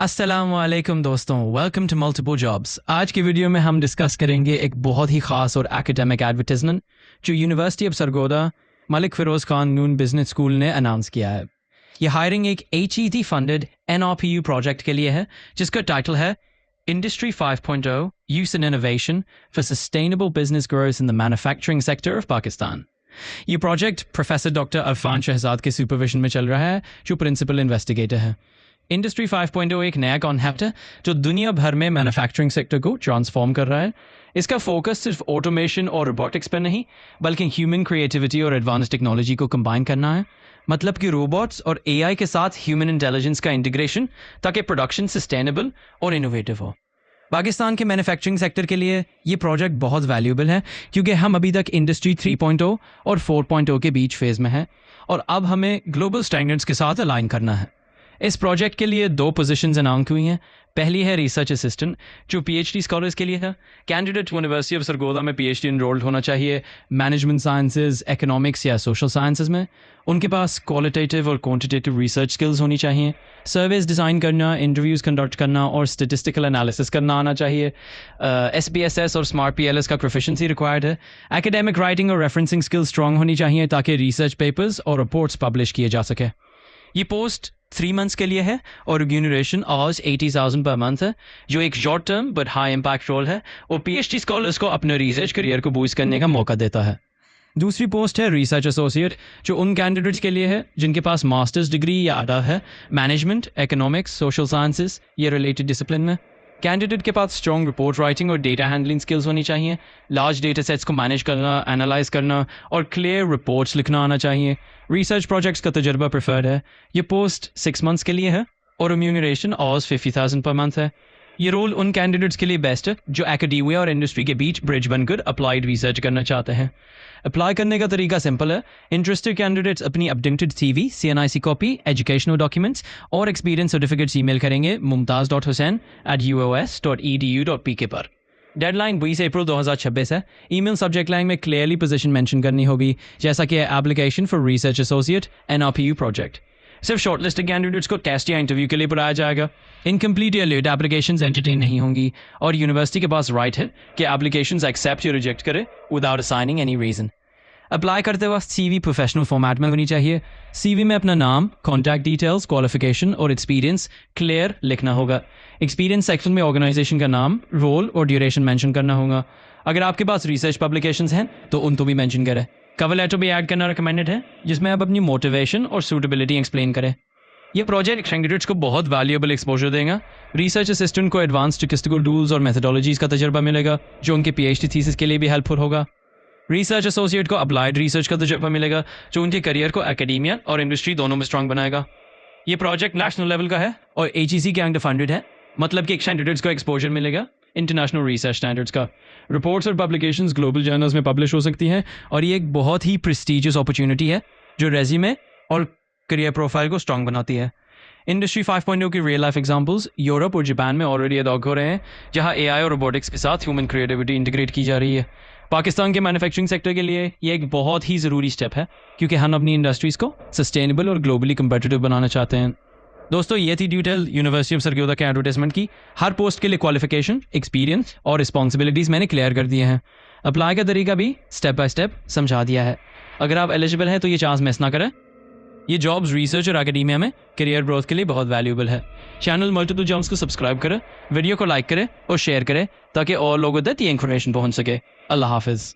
अस्सलाम वालेकुम दोस्तों, वेलकम टू मल्टीपल जॉब्स। आज की वीडियो में हम डिस्कस करेंगे एक बहुत ही ख़ास और एकेडमिक एडवर्टाइजमेंट जो university of Sargodha Malik Firoz Khan Noon business school ने अनाउंस किया है। ये हायरिंग एक HET फंडेड NRPU प्रोजेक्ट के लिए है जिसका टाइटल है industry 5.0 use and innovation for sustainable business growth in the manufacturing sector of Pakistan. ये project professor doctor Arfan Shahzad के सुपरविजन में चल रहा है जो प्रिंसिपल इन्वेस्टिगेटर है। इंडस्ट्री 5.0 एक नया कॉन्सेप्ट है जो दुनिया भर में मैन्युफैक्चरिंग सेक्टर को ट्रांसफॉर्म कर रहा है। इसका फोकस सिर्फ ऑटोमेशन और रोबोटिक्स पर नहीं बल्कि ह्यूमन क्रिएटिविटी और एडवांस टेक्नोलॉजी को कंबाइन करना है। मतलब कि रोबोट्स और AI के साथ ह्यूमन इंटेलिजेंस का इंटीग्रेशन ताकि प्रोडक्शन सस्टेनेबल और इनोवेटिव हो। पाकिस्तान के मैन्युफैक्चरिंग सेक्टर के लिए ये प्रोजेक्ट बहुत वैल्यूएबल है क्योंकि हम अभी तक इंडस्ट्री 3.0 और 4.0 के बीच फेज़ में हैं और अब हमें ग्लोबल स्टैंडर्ड्स के साथ अलाइन करना है। इस प्रोजेक्ट के लिए 2 पोजीशंस अनाउंस हुई हैं। पहली है रिसर्च असिस्टेंट जो PhD स्कॉलर्स के लिए है। कैंडिडेट यूनिवर्सिटी ऑफ सरगोदा में PhD इनरोल्ड होना चाहिए मैनेजमेंट साइंसेज, इकोनॉमिक्स या सोशल साइंसेज में। उनके पास क्वालिटेटिव और क्वांटिटेटिव रिसर्च स्किल्स होनी चाहिए। सर्वेज डिज़ाइन करना, इंटरव्यूज़ कंडक्ट करना और स्टेटिस्टिकल एनालिसिस करना आना चाहिए। SPSS और स्मार्ट PLS का प्रोफिशिएंसी रिक्वायर्ड है। एकेडमिक राइटिंग और रेफरेंसिंग स्किल्स स्ट्रॉन्ग होनी चाहिए ताकि रिसर्च पेपर्स और रिपोर्ट्स पब्लिश किए जा सके। ये पोस्ट 3 मंथ्स के लिए है और रेम्यूनरेशन आज 80,000 पर मंथ है जो एक short term but high impact role है और PhD स्कॉलर्स को अपने रिसर्च करियर को बूस्ट करने का मौका देता है। दूसरी पोस्ट है रिसर्च एसोसिएट जो उन कैंडिडेट्स के लिए है जिनके पास मास्टर्स डिग्री या आधा है मैनेजमेंट, इकोनॉमिक्स, सोशल साइंसेज या रिलेटेड डिसिप्लिन में। कैंडिडेट के पास स्ट्रॉन्ग रिपोर्ट राइटिंग और डेटा हैंडलिंग स्किल्स होनी चाहिए। लार्ज डेटा सेट्स को मैनेज करना, एनालाइज करना और क्लियर रिपोर्ट्स लिखना आना चाहिए। रिसर्च प्रोजेक्ट्स का तजर्बा प्रेफर्ड है। ये पोस्ट 6 मंथ्स के लिए है और रेम्यूनरेशन आज 50,000 पर मंथ है। ये रोल उन कैंडिडेट्स के लिए बेस्ट है जो एकेडेमिया और इंडस्ट्री के बीच ब्रिज बनकर अप्लाइड रिसर्च करना चाहते हैं। अप्लाई करने का तरीका सिंपल है। इंटरेस्टेड कैंडिडेट्स अपनी updated CV, CNIC copy, educational documents और एक्सपीरियंस सर्टिफिकेट्स ईमेल करेंगे mumtaz.hussain@uos.edu.pk पर। डेडलाइन 20 अप्रैल 2026 है। ईमेल सब्जेक्ट लाइन में क्लियरली पोजीशन मेंशन करनी होगी जैसा कि application for research associate NRPU project. सिर्फ शॉर्टलिस्टेड कैंडिडेट्स को टेस्ट या इंटरव्यू के लिए बुलाया जाएगा। इनकम्प्लीट या लेट एप्लीकेशंस एंटरटेन नहीं होंगी और यूनिवर्सिटी के पास राइट है कि एप्लीकेशंस एक्सेप्ट या रिजेक्ट करे without assigning any reason. Apply करते वक्त CV प्रोफेशनल फॉर्मेट में होनी चाहिए। CV में अपना नाम, कॉन्टैक्ट डिटेल्स, क्वालिफिकेशन और एक्सपीरियंस क्लियर लिखना होगा। एक्सपीरियंस सेक्शन में ऑर्गेनाइजेशन का नाम, रोल और ड्यूरेशन मेंशन करना होगा। अगर आपके पास रिसर्च पब्लिकेशंस हैं तो उनको भी मेंशन करें। कवर लेटर भी ऐड करना रिकमेंडेड है जिसमें आप अपनी मोटिवेशन और सूटेबिलिटी एक्सप्लेन करें। ये प्रोजेक्ट कैंडिडेट्स को बहुत वैल्यूएबल एक्सपोजर देगा। रिसर्च असिस्टेंट को एडवांस स्टैटिस्टिकल टूल्स और मेथडोलॉजीज का तजर्बा मिलेगा जो उनके PhD थीसिस के लिए भी हेल्पफुल होगा। रिसर्च एसोसिएट को अप्लाइड रिसर्च का तजर्बा मिलेगा जो उनके करियर को एकेडेमिया और इंडस्ट्री दोनों में स्ट्रांग बनाएगा। ये प्रोजेक्ट नेशनल लेवल का है और HEC के अंडर फंडेड है। मतलब कि कैंडिडेट्स को एक्सपोजर मिलेगा इंटरनेशनल रिसर्च स्टैंडर्ड्स का। रिपोर्ट्स और पब्लिकेशंस ग्लोबल जर्नल्स में पब्लिश हो सकती हैं और ये एक बहुत ही प्रेस्टिजियस अपॉर्चुनिटी है जो रेज्यूमे और करियर प्रोफाइल को स्ट्रांग बनाती है। इंडस्ट्री 5.0 की रियल लाइफ एग्जांपल्स यूरोप और जापान में ऑलरेडी अडॉप्ट हो रहे हैं जहां AI और रोबोटिक्स के साथ ह्यूमन क्रिएटिविटी इंटीग्रेट की जा रही है। पाकिस्तान के मैन्युफैक्चरिंग सेक्टर के लिए ये एक बहुत ही ज़रूरी स्टेप है क्योंकि हम अपनी इंडस्ट्रीज़ को सस्टेनेबल और ग्लोबली कम्पिटिटिव बनाना चाहते हैं। दोस्तों, ये थी डिटेल यूनिवर्सिटी ऑफ सरगोदा के एडवर्टाइजमेंट की। हर पोस्ट के लिए क्वालिफिकेशन, एक्सपीरियंस और रिस्पॉन्सिबिलिटीज़ मैंने क्लियर कर दिए हैं। अप्लाई का तरीका भी स्टेप बाय स्टेप समझा दिया है। अगर आप एलिजिबल हैं तो ये चांस मिस ना करें। ये जॉब्स रिसर्च और एकेडेमिया में करियर ग्रोथ के लिए बहुत वैल्यूएबल है। चैनल मल्टीपल जॉब्स को सब्सक्राइब करें, वीडियो को लाइक करें और शेयर करें ताकि और लोगों तक ये इन्फॉर्मेशन पहुंच सके। अल्लाह हाफिज़।